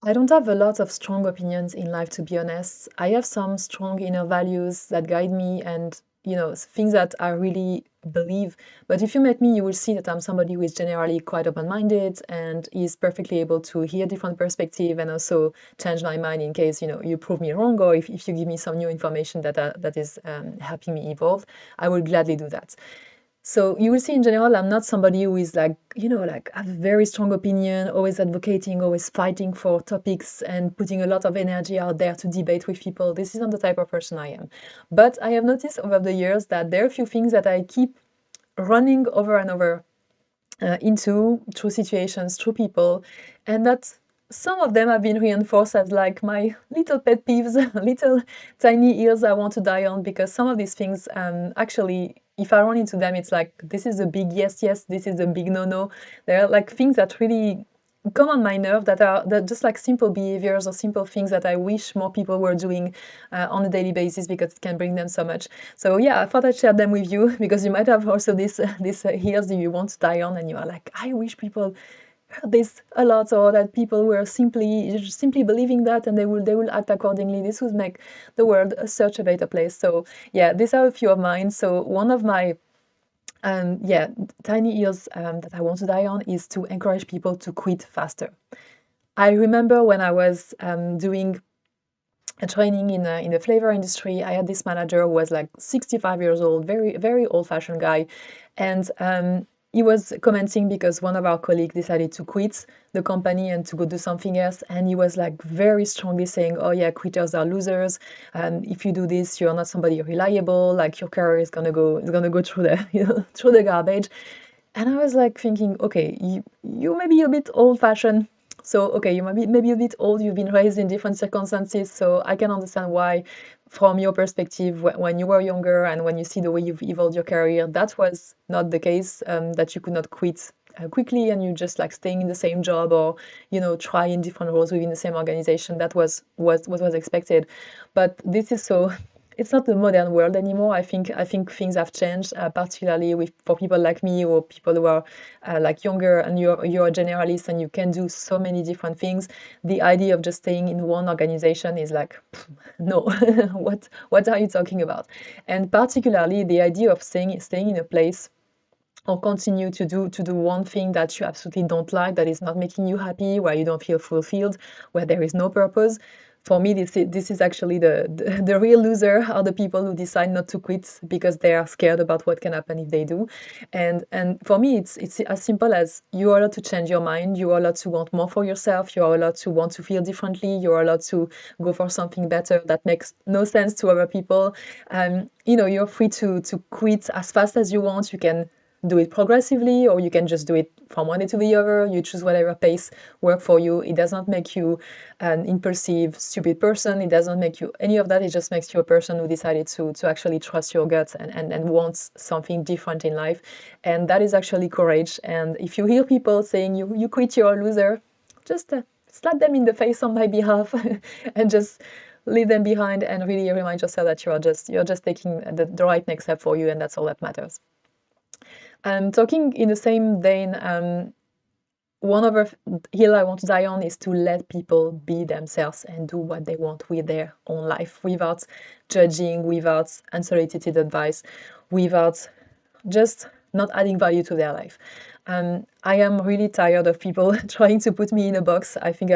I don't have a lot of strong opinions in life, to be honest. I have some strong inner values that guide me and, things that I really believe. But if you met me, you will see that I'm somebody who is generally quite open-minded and is perfectly able to hear different perspective and also change my mind in case, you prove me wrong, or if you give me some new information that is helping me evolve, I will gladly do that. So you will see in general, I'm not somebody who is like, have a very strong opinion, always advocating, always fighting for topics and putting a lot of energy out there to debate with people. This is not the type of person I am. But I have noticed over the years that there are a few things that I keep running over and over into through situations, through people, and that some of them have been reinforced as like my little pet peeves, little tiny hills I want to die on, because some of these things actually, if I run into them, it's like, this is a big yes, yes, this is a big no, no. There are like things that really come on my nerve that just like simple behaviors or simple things that I wish more people were doing on a daily basis, because it can bring them so much. So yeah, I thought I'd share them with you because you might have also this hills that you want to die on, and you are like, I wish people heard this a lot, or that people were simply believing that, and they will act accordingly. This would make the world such a better place. So yeah, these are a few of mine. So one of my yeah, tiny hills that I want to die on is to encourage people to quit faster. I remember when I was doing a training in the flavor industry, I had this manager who was like 65 years old, very, very old-fashioned guy. And he was commenting because one of our colleagues decided to quit the company and to go do something else. And he was like very strongly saying, oh yeah, quitters are losers. If you do this, you're not somebody reliable, like your career is gonna go through the, through the garbage. And I was like thinking, okay, you may be a bit old-fashioned. So, okay, you might be maybe a bit old, you've been raised in different circumstances, so I can understand why, from your perspective, when you were younger and when you see the way you've evolved your career, that was not the case, that you could not quit quickly and you just like staying in the same job, or, try in different roles within the same organization. That was what was expected. But this is so it's not the modern world anymore. I think things have changed, particularly for people like me, or people who are like younger, and you're a generalist and you can do so many different things. The idea of just staying in one organization is like, no, what are you talking about? And particularly the idea of staying in a place, or continue to do one thing that you absolutely don't like, that is not making you happy, where you don't feel fulfilled, where there is no purpose. For me, this is actually the real loser, are the people who decide not to quit because they are scared about what can happen if they do. And for me, it's as simple as, you are allowed to change your mind, you are allowed to want more for yourself, you are allowed to want to feel differently, you are allowed to go for something better that makes no sense to other people. You're free to quit as fast as you want. You can do it progressively, or you can just do it from one day to the other. You choose whatever pace work for you. It does not make you an impulsive, stupid person. It does not make you any of that. It just makes you a person who decided to actually trust your gut and wants something different in life. And that is actually courage. And if you hear people saying you quit, you're a loser, just slap them in the face on my behalf and just leave them behind, and really remind yourself that you're just taking the right next step for you, and that's all that matters. Talking in the same vein, one other hill I want to die on is to let people be themselves and do what they want with their own life, without judging, without unsolicited advice, without just not adding value to their life. I am really tired of people trying to put me in a box. I think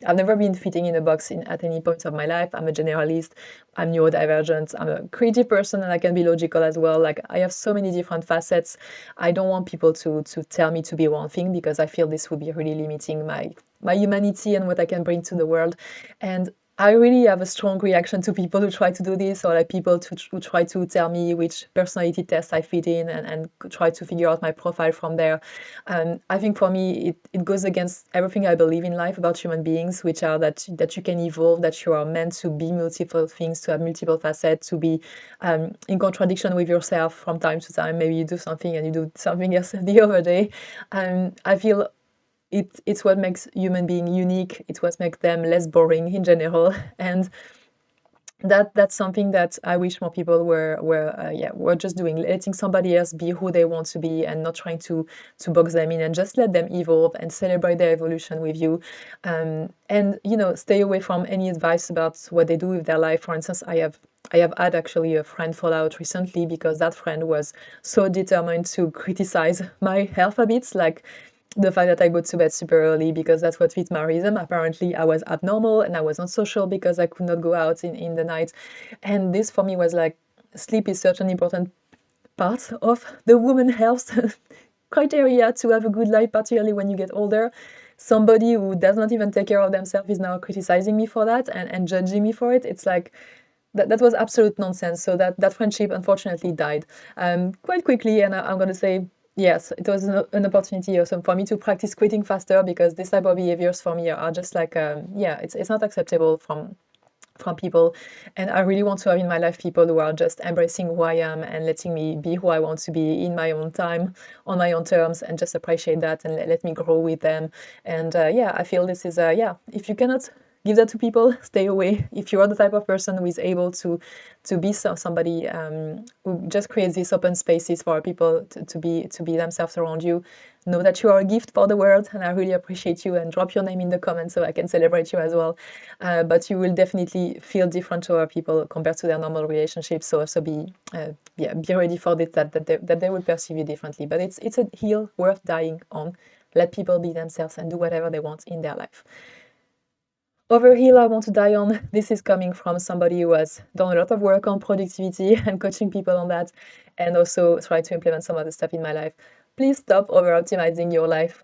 I've never been fitting in a box at any point of my life. I'm a generalist, I'm neurodivergent, I'm a creative person, and I can be logical as well. Like, I have so many different facets. I don't want people to tell me to be one thing, because I feel this would be really limiting my humanity and what I can bring to the world. And I really have a strong reaction to people who try to do this, or like people who try to tell me which personality test I fit in, and try to figure out my profile from there. I think for me, it goes against everything I believe in life about human beings, which are that you can evolve, that you are meant to be multiple things, to have multiple facets, to be in contradiction with yourself from time to time. Maybe you do something and you do something else the other day. I feel it's what makes human being unique. It's what makes them less boring in general. And that's something that I wish more people were just doing, letting somebody else be who they want to be and not trying to box them in, and just let them evolve and celebrate their evolution with you. And stay away from any advice about what they do with their life. For instance, I have had actually a friend fall out recently because that friend was so determined to criticize my health habits, like the fact that I go to bed super early because that's what fits my rhythm. Apparently, I was abnormal and I was not social because I could not go out in the night. And this for me was like, sleep is such an important part of the woman health criteria to have a good life, particularly when you get older. Somebody who does not even take care of themselves is now criticizing me for that and judging me for it. It's like, that was absolute nonsense. So that friendship unfortunately died quite quickly. And I'm going to say, yes, it was an opportunity also for me to practice quitting faster, because this type of behaviors for me are just like, it's not acceptable from people. And I really want to have in my life people who are just embracing who I am and letting me be who I want to be in my own time, on my own terms, and just appreciate that and let me grow with them. And I feel this is, if you cannot give that to people, stay away. If you are the type of person who is able to be somebody who just creates these open spaces for people to be themselves around you, know that you are a gift for the world, and I really appreciate you. And drop your name in the comments so I can celebrate you as well. But you will definitely feel different to other people compared to their normal relationships. So also be ready for this, that they will perceive you differently. But it's a hill worth dying on. Let people be themselves and do whatever they want in their life. Over hill I want to die on. This is coming from somebody who has done a lot of work on productivity and coaching people on that, and also try to implement some other stuff in my life. Please stop over optimizing your life.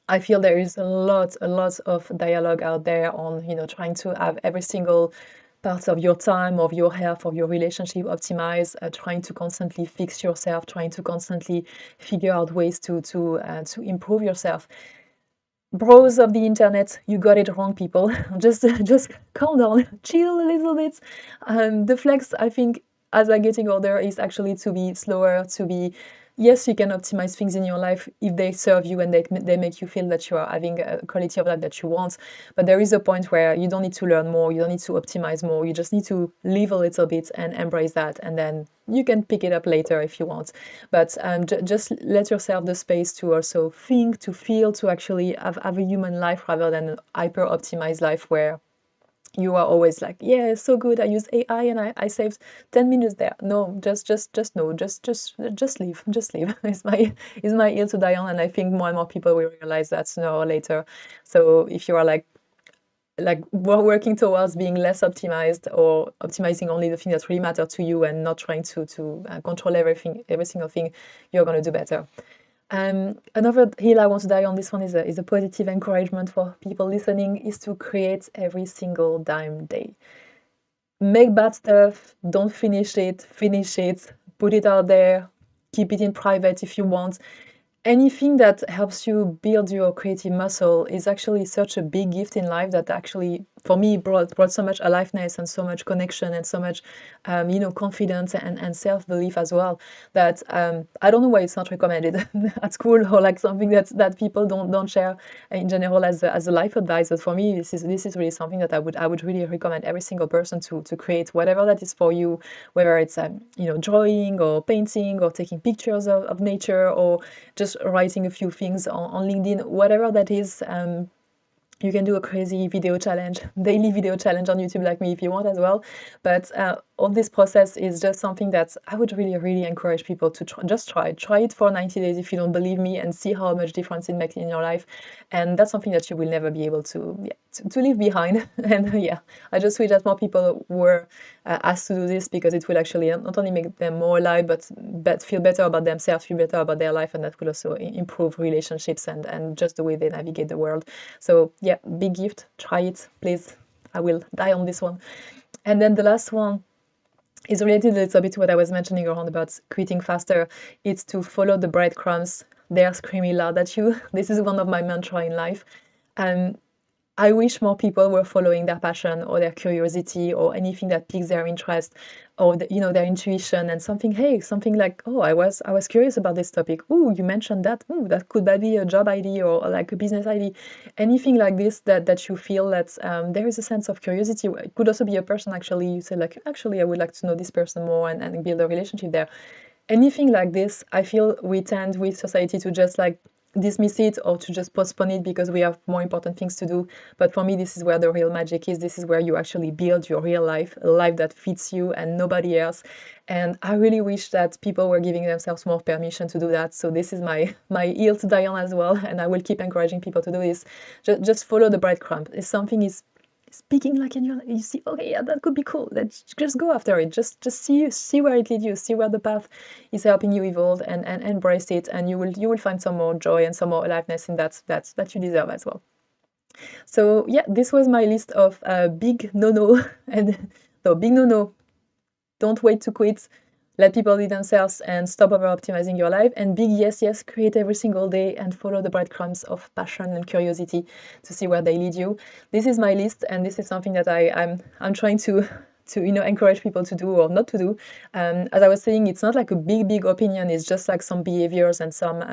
I feel there is a lot of dialogue out there on, trying to have every single part of your time, of your health, of your relationship optimized, trying to constantly fix yourself, trying to constantly figure out ways to improve yourself. Bros of the internet, you got it wrong, people. just calm down, chill a little bit. The flex, I think, as I'm getting older, is actually to be slower, to be, yes, you can optimize things in your life if they serve you and they make you feel that you are having a quality of life that you want. But there is a point where you don't need to learn more, you don't need to optimize more, you just need to live a little bit and embrace that, and then you can pick it up later if you want. But just let yourself the space to also think, to feel, to actually have a human life rather than an hyper optimized life where you are always like, yeah, so good, I use AI and I saved 10 minutes there. No, just no, just leave, it's my ill to die on. And I think more and more people will realize that sooner or later. So if you are like we're working towards being less optimized, or optimizing only the thing that really matter to you and not trying to control every single thing, you're going to do better. Another hill I want to die on, this one is a positive encouragement for people listening, is to create every single damn day. Make bad stuff, don't finish it, put it out there, keep it in private if you want. Anything that helps you build your creative muscle is actually such a big gift in life, that actually for me brought so much aliveness and so much connection and so much confidence and self-belief as well, that I don't know why it's not recommended at school, or like something that people don't share in general as a life advice. But for me, this is really something that I would really recommend every single person to create, whatever that is for you, whether it's drawing or painting or taking pictures of nature, or just writing a few things on LinkedIn, whatever that is. You can do a crazy video challenge, daily video challenge on YouTube like me if you want as well. But all this process is just something that I would really encourage people to try it for 90 days if you don't believe me, and see how much difference it makes in your life. And that's something that you will never be able to leave behind. And I just wish that more people were asked to do this, because it will actually not only make them more alive, but feel better about themselves, feel better about their life, and that will also improve relationships and just the way they navigate the world. So big gift, try it, please. I will die on this one. And then the last one is related a little bit to what I was mentioning around about quitting faster. It's to follow the breadcrumbs. They're screaming loud at you. This is one of my mantra in life. I wish more people were following their passion or their curiosity or anything that piques their interest, or their intuition, and something like, oh, I was curious about this topic. Oh, you mentioned that. Oh, that could be a job idea or like a business idea. Anything like this that you feel that there is a sense of curiosity. It could also be a person, actually. You say like, actually, I would like to know this person more, and build a relationship there. Anything like this, I feel we tend with society to just like dismiss it or to just postpone it because we have more important things to do. But for me, this is where the real magic is. This is where you actually build your real life, a life that fits you and nobody else. And I really wish that people were giving themselves more permission to do that. So this is my heel to die on as well, and I will keep encouraging people to do this. Just follow the breadcrumb. If something is speaking like in your, you see, okay, yeah, that could be cool, let's just go after it. Just see where it leads you, see where the path is helping you evolve, and embrace it, and you will find some more joy and some more aliveness in that you deserve as well. So yeah, this was my list of big no and no, big no, don't wait to quit, let people lead themselves, and stop over optimizing your life. And big yes, create every single day and follow the breadcrumbs of passion and curiosity to see where they lead you. This is my list, and this is something that I'm trying to encourage people to do or not to do. As I was saying, it's not like a big opinion. It's just like some behaviors and some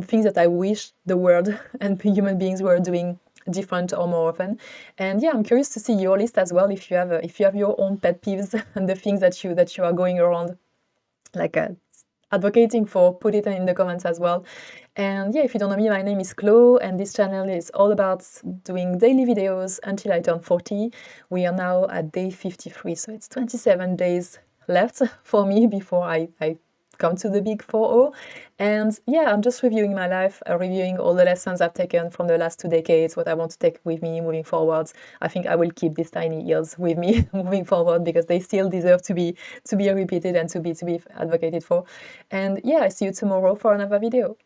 things that I wish the world and human beings were doing different or more often. And yeah, I'm curious to see your list as well, if you have your own pet peeves and the things that you are going around like advocating for. Put it in the comments as well. And yeah, if you don't know me, my name is Chloe, and this channel is all about doing daily videos until I turn 40. We are now at day 53, so it's 27 days left for me before I come to the big 4-0. And yeah, I'm just reviewing my life, reviewing all the lessons I've taken from the last 2 decades, what I want to take with me moving forwards. I think I will keep these tiny eels with me moving forward because they still deserve to be repeated and to be advocated for. And yeah, I see you tomorrow for another video.